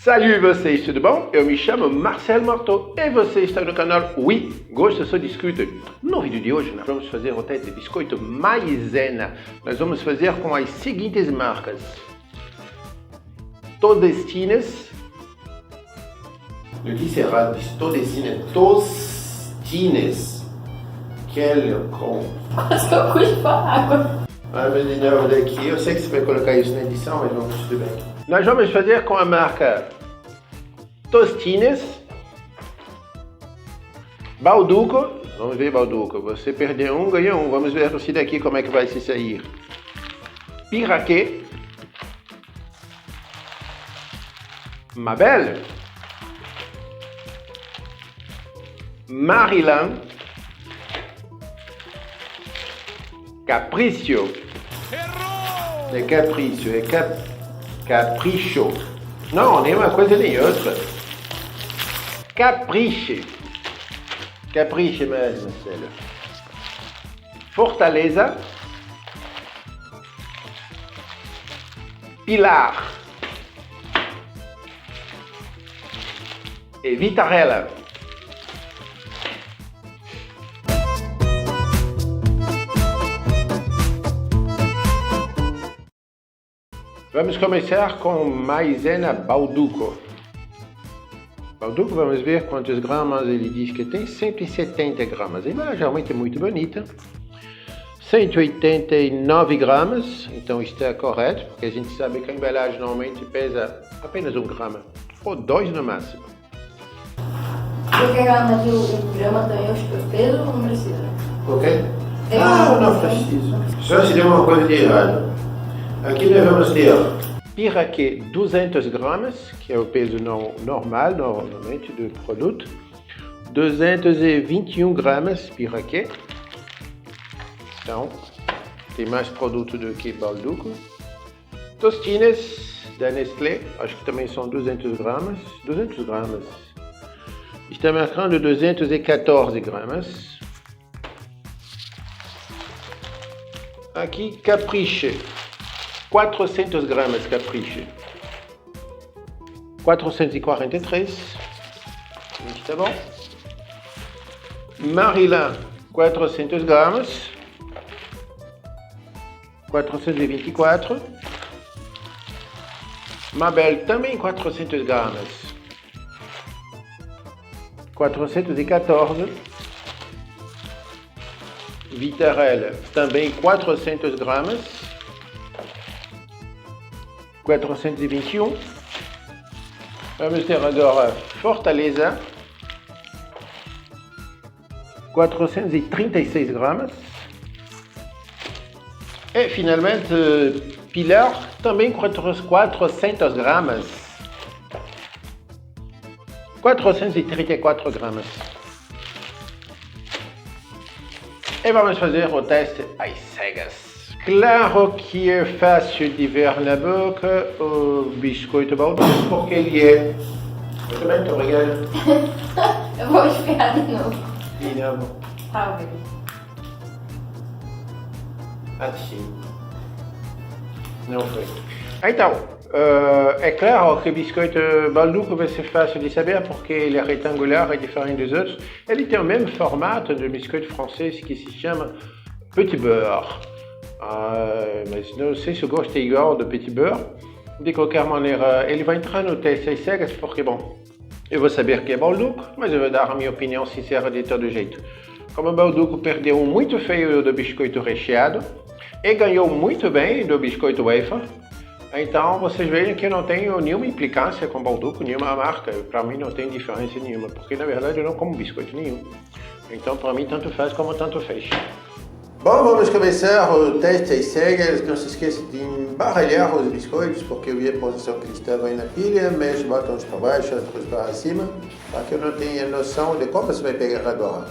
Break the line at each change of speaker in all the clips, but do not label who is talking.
Salut vocês, tudo bom? Eu me chamo Marcel Marteau e você está no canal Oui, Gosto Só Discute. No vídeo de hoje nós vamos fazer o teste de biscoito maisena. Nós vamos fazer com as seguintes marcas: Todestines. Eu disse errado, Todestines, Tostines. Quel com.
Quase que eu cuspo a água.
Vamos de novo daqui. Eu sei que você vai colocar isso na edição, mas vamos tudo bem. Nós vamos fazer com a marca Tostines, Balduco. Vamos ver, Balduco. Você perdeu um, ganhou um. Vamos ver se daqui como é que vai se sair. Piraquê, Mabel, Marilan, Capriccio. É Capriccio, é Capricho. Não, nem uma coisa nem outra. Capriche. Capriche mesmo, Marcelo. Fortaleza. Pilar. E Vitarella. Vamos começar com maisena Balduco. Balduco, vamos ver quantos gramas ele diz que tem. 170 gramas. A embalagem realmente é muito bonita. 189 gramas, então está correto, porque a gente sabe que a embalagem normalmente pesa apenas 1 grama, ou 2 no máximo.
Eu quero medir o grama também, o peso, ou não precisa?
Ok? Não preciso. Só se deu uma coisa de errado. Aqui nós vamos ter piraquê 200 gramas, que é o peso normal, normalmente, do produto. 221 gramas piraquê. Então, tem mais produto do que Balduco. Tostines da Nestlé, acho que também são 200 gramas. 200 gramas. Está marcando 214 gramas. Aqui, Capriche. 400 gramas Capriche. 443. Está bom. Marilan, 400 gramas. 424. Mabel, também 400 gramas. 414. Vitarella, também 400 gramas. 421. Vamos ter agora Fortaleza, 436 gramas. E finalmente Pilar, também 400 gramas. 434 gramas. E vamos fazer o teste às cegas. Claro que é fácil de ver na boca o biscoito Balduco, porque ele é... Muito bem, muito obrigado.
Eu vou esperar de novo.
De novo.
Talvez.
Assim. Não foi. Então, é claro que o biscoito Balduco vai ser fácil de saber porque ele é retangular e diferente dos outros. Ele tem o mesmo formato do biscoito francês que se chama Petit Beurre. Mas não sei se o gosto é igual do Petit Beurre. De qualquer maneira, ele vai entrar no teste às cegas porque, bom, eu vou saber que é Balduco, mas eu vou dar a minha opinião sincera de todo jeito. Como o Balduco perdeu um muito feio do biscoito recheado e ganhou muito bem do biscoito wafer, então vocês veem que eu não tenho nenhuma implicância com Balduco, nenhuma marca. Para mim não tem diferença nenhuma, porque na verdade eu não como biscoito nenhum. Então para mim tanto faz como tanto fez. Bom, vamos começar o teste às cegas. Não se esqueça de embaralhar os biscoitos, porque eu vi a posição que eles estavam aí na pilha, mas bota uns para baixo, outros para cima, para que eu não tenha noção de como você vai pegar agora.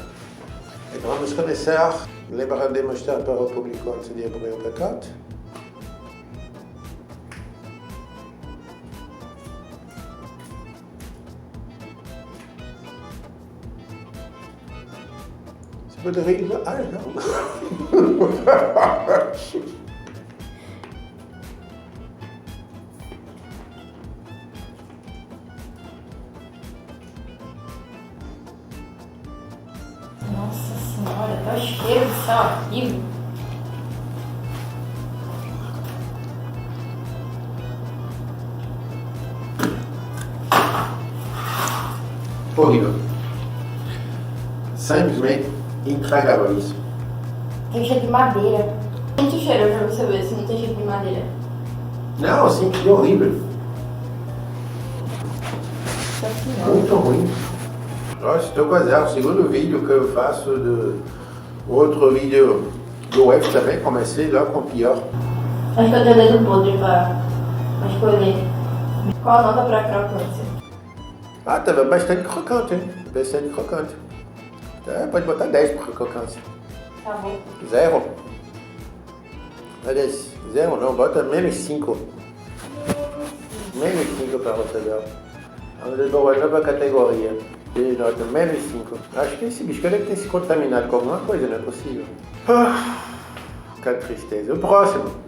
Então vamos começar. Lembra de mostrar para o público antes de abrir o pacote. Poderia... não.
Senhora, tá cheiro de sal aqui.
Horrível. Simplesmente intragável isso.
Tem cheiro de madeira. Sente o cheiro pra você ver se não tem cheiro de madeira.
Não, sempre horrível. Muito ruim. Nossa, estou quase o segundo vídeo que eu faço do outro vídeo do UF também, comecei lá com o pior.
Acho que eu tenho dedo podre pra escolher. Qual a nota pra crocância?
Ah, tava bastante crocante, hein? Bastante crocante. É, pode botar 10 para crocância.
Tá bom.
0. Aliás, 0 não, bota menos 5. Menos 5 para você ver. Vamos dar uma nova categoria. De nota menos 5. Acho que esse biscoito deve ter se contaminado com alguma coisa, não é possível. Ah, que tristeza. O próximo.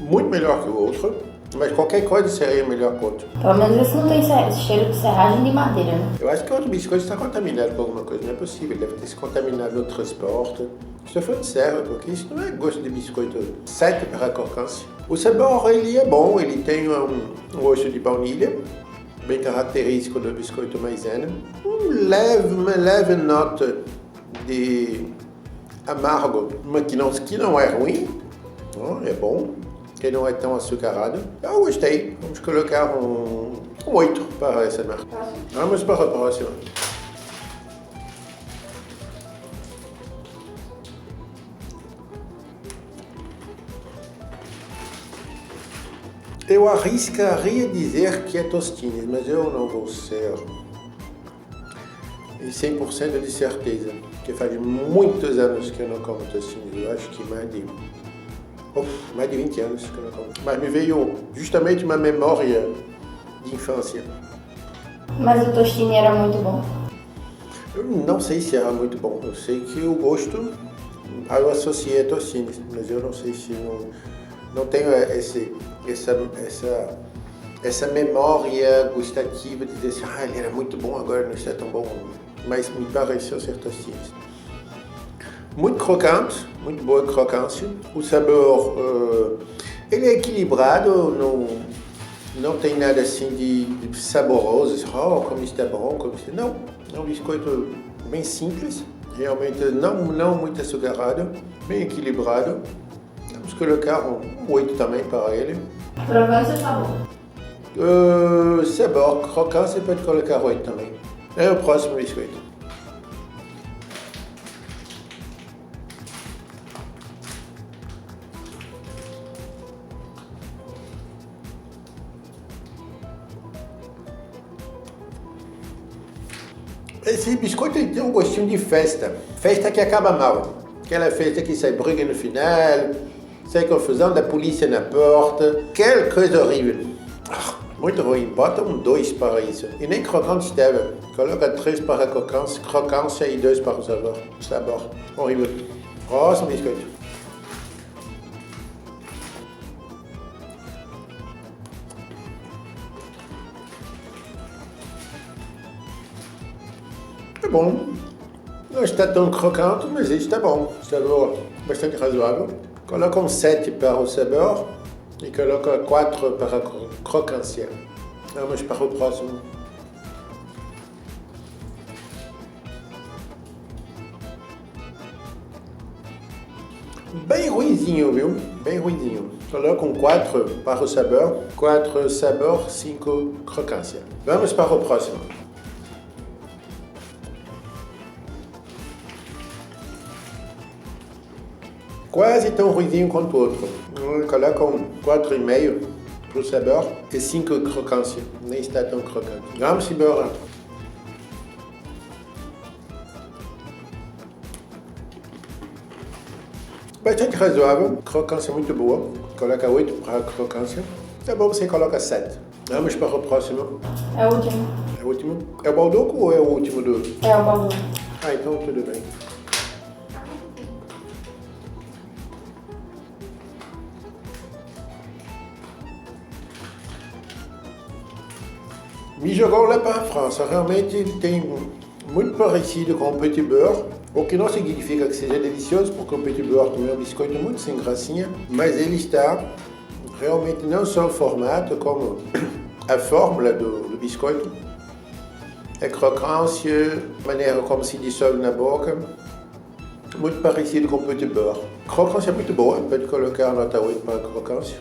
Muito melhor que o outro, mas qualquer coisa seria melhor que o outro.
Pelo menos esse não tem esse cheiro de serragem de madeira, né?
Eu acho que o outro biscoito está contaminado com alguma coisa, não é possível. Ele deve ter se contaminado no transporte. Estou falando sério, porque isso não é gosto de biscoito 7 para crocância. O sabor, ele é bom, ele tem um gosto de baunilha, bem característico do biscoito maisena. Uma leve nota de amargo, mas que não é ruim, é bom. Que não é tão açucarado. Eu gostei. Vamos colocar um 8 para essa marca. Vamos para a próxima. Eu arriscaria dizer que é Tostines, mas eu não vou ser 100% de certeza. Porque faz muitos anos que eu não como Tostines. Eu acho que mais de 20 anos que eu não como. Mas me veio justamente uma memória de infância.
Mas o tostine era muito bom.
Eu não sei se era muito bom. Eu sei que o gosto eu associei a Tostines, mas eu não sei se não tenho essa memória gustativa de dizer assim, ele era muito bom, agora não está tão bom. Mas me pareceu ser Tostines. Muito crocante, muito boa crocância. O sabor, ele é equilibrado, não tem nada assim de saboroso. Como está bom, como está... Não, é um biscoito bem simples, realmente não muito açucarado, bem equilibrado. Vamos colocar um 8 também para ele.
Crocância e sabor?
Sabor, crocância, pode colocar 8 também. É o próximo biscoito. Esse biscoito tem um gostinho de festa. Festa que acaba mal. Aquela festa que sai briga no final, sai confusão da polícia na porta. Aquela coisa horrível. Muito ruim. Bota um 2 para isso. E nem crocante estava. Coloca 3 para a crocância e 2 para o sabor. Horrível. Próximo biscoito. É bom, não está tão crocante, mas está bom. Sabor bastante razoável. Coloca um 7 para o sabor e coloca 4 para a crocância. Vamos para o próximo. Bem ruinzinho, viu? Bem ruinzinho. Coloca um 4 para o sabor, 4 sabor, 5 crocância. Vamos para o próximo. Quase tão ruimzinho quanto o outro. Coloca um 4,5 para o sabor e 5 crocância. Nem está tão crocante. Vamos embora. Bastante razoável. Crocância muito boa. Coloca 8 para a crocância. Tá bom, você coloca 7. Vamos para o próximo.
É o último.
É o último? É o balduco ou é o último do...
É o balduco.
Ah, então tudo bem. Mijogal lá para a França, realmente ele tem muito parecido com o petit beurre, o que não significa que seja delicioso, porque o petit beurre também é um biscoito muito sem gracinha, mas ele está realmente não só o formato, como a fórmula do biscoito, a crocância, a maneira como se dissolve na boca, muito parecido com o petit beurre. A crocância é muito boa, pode colocar nota 8 para a crocância.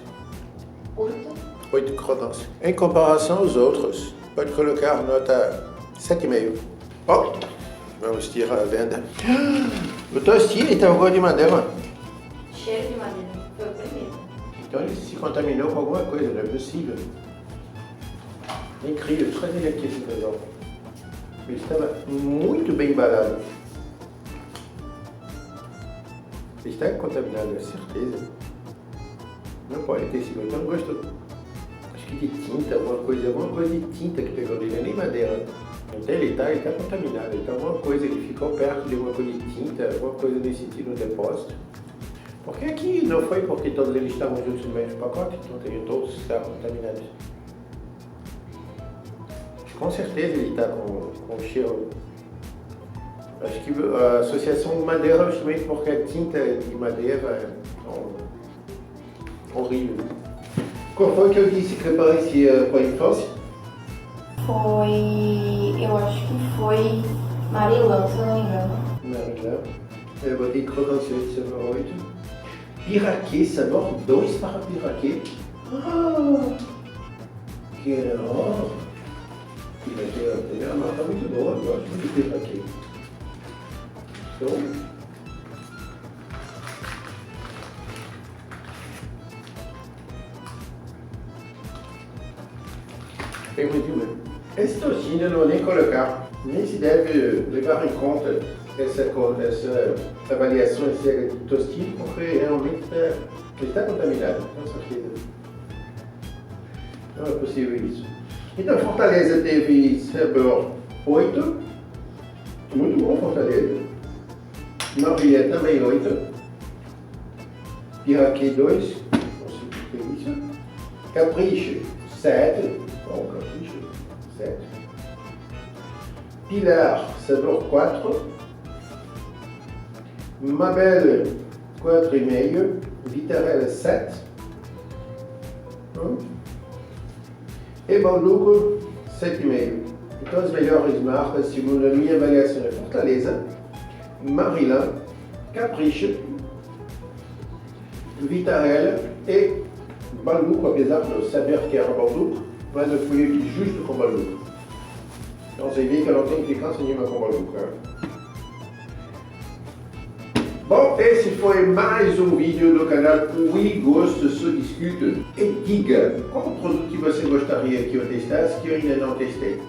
8 crocância. Em comparação aos outros, pode colocar nota 7,5. Oh, vamos tirar a venda. O tostinho está com gosto de madeira.
Cheiro de madeira. Foi o primeiro.
Então ele se contaminou com alguma coisa, não é possível. Incrível, trazer ele aqui esse casal. Ele estava muito bem embalado. Ele está contaminado, é certeza. Não pode ter sido, então não gostou. Acho que de tinta, alguma coisa de tinta que pegou dele, nem madeira. Então ele está contaminado, então alguma coisa que ficou perto de alguma coisa de tinta, alguma coisa nesse sentido no depósito. Porque aqui não foi porque todos eles estavam juntos no mesmo pacote, então todos estavam contaminados. Com certeza ele está com cheiro. Acho que a associação de madeira, justamente porque a tinta de madeira é horrível. Qual foi que eu disse que parecia com a infância?
Eu acho que foi Marilão, se eu não me engano.
Marilão. Eu botei crocância de sabor 8. Piraquê, sabor 2 para piraquê. Ah, que enorme. Piraquê é uma nota muito boa, eu gosto muito de piraquê. Então, permitiu-me. Esse tostinho eu não vou nem colocar, nem se deve levar em conta essa avaliação cega de tostinho, porque realmente está contaminado, com certeza. Não é possível isso. Então, Fortaleza teve sabor 8, muito bom Fortaleza. Marvilha também 8. Piraquê 2, não sei o que é isso. Capricho 7, bom Capricho 7. Pilar, sabor 4. Mabel 4,5. Vitarella 7. E Balduco 7,5. Então as melhores marcas, segundo a minha avaliação, é Fortaleza, Marilã, Capricho, Vitarella e Balduco, apesar de eu saber que era Balduco, mas eu fui aqui justo com Balduco. Então você vê que eu não tenho implicância nenhuma com Balduco. Bom, esse foi mais um vídeo do canal Oui Gosto Se Discute. E diga qual produto que você gostaria que eu testasse que eu ainda não testei.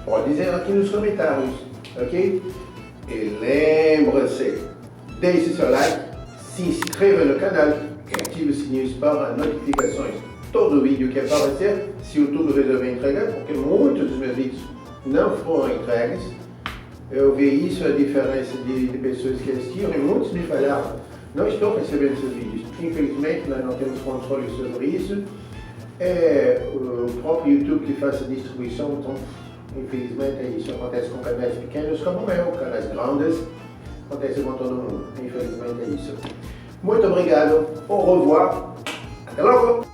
Pode dizer aqui nos comentários, ok? E lembre-se, deixe seu like, se inscreva no canal e ative o sininho para notificações. Todo vídeo que aparecer, se o YouTube resolver entregar, porque muitos dos meus vídeos não foram entregues. Eu vi isso, a diferença de pessoas que assistiram, e muitos me falaram, não estou recebendo seus vídeos. Infelizmente, nós não temos controle sobre isso. É o próprio YouTube que faz a distribuição, então, infelizmente, isso acontece com canais pequenos como o meu, canais grandes, acontece com todo mundo. Infelizmente, é isso. Muito obrigado, au revoir, até logo!